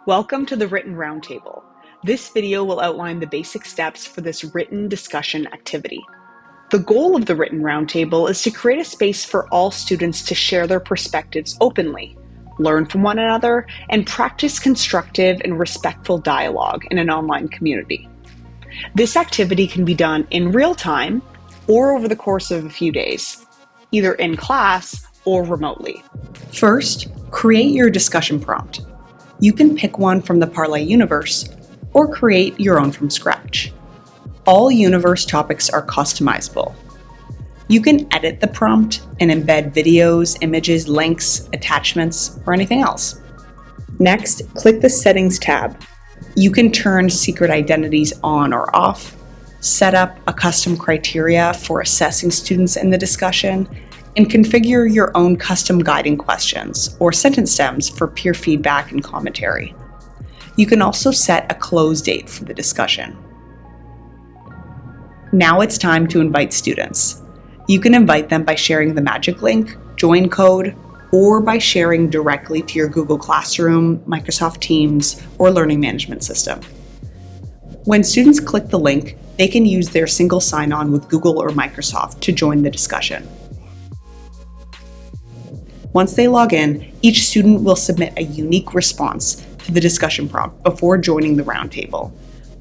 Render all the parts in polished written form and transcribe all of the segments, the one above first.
Welcome to the Written RoundTable. This video will outline the basic steps for this written discussion activity. The goal of the Written RoundTable is to create a space for all students to share their perspectives openly, learn from one another, and practice constructive and respectful dialogue in an online community. This activity can be done in real time or over the course of a few days, either in class or remotely. First, create your discussion prompt. You can pick one from the Parlay universe or create your own from scratch. All universe topics are customizable. You can edit the prompt and embed videos, images, links, attachments, or anything else. Next, click the Settings tab. You can turn secret identities on or off, set up a custom criteria for assessing students in the discussion, and configure your own custom guiding questions or sentence stems for peer feedback and commentary. You can also set a close date for the discussion. Now it's time to invite students. You can invite them by sharing the magic link, join code, or by sharing directly to your Google Classroom, Microsoft Teams, or learning management system. When students click the link, they can use their single sign-on with Google or Microsoft to join the discussion. Once they log in, each student will submit a unique response to the discussion prompt before joining the roundtable.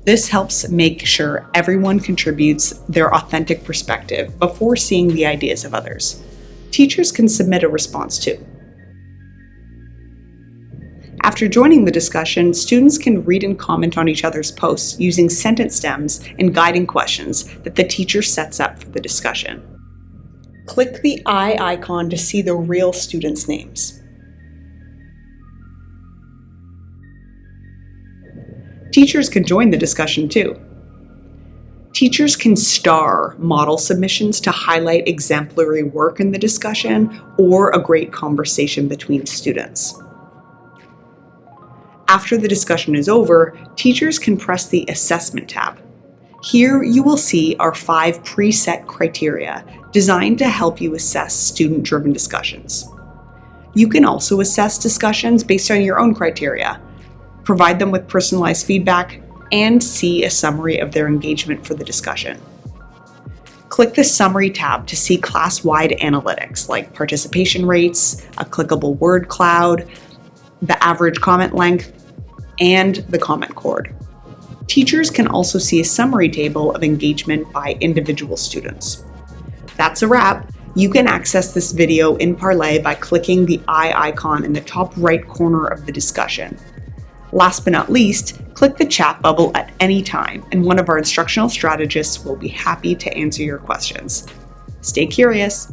This helps make sure everyone contributes their authentic perspective before seeing the ideas of others. Teachers can submit a response too. After joining the discussion, students can read and comment on each other's posts using sentence stems and guiding questions that the teacher sets up for the discussion. Click the eye icon to see the real students' names. Teachers can join the discussion too. Teachers can star model submissions to highlight exemplary work in the discussion or a great conversation between students. After the discussion is over, teachers can press the Assessment tab. Here you will see our 5 preset criteria designed to help you assess student-driven discussions. You can also assess discussions based on your own criteria, provide them with personalized feedback, and see a summary of their engagement for the discussion. Click the Summary tab to see class-wide analytics like participation rates, a clickable word cloud, the average comment length, and the comment chord. Teachers can also see a summary table of engagement by individual students. That's a wrap. You can access this video in Parlay by clicking the eye icon in the top right corner of the discussion. Last but not least, click the chat bubble at any time, and one of our instructional strategists will be happy to answer your questions. Stay curious.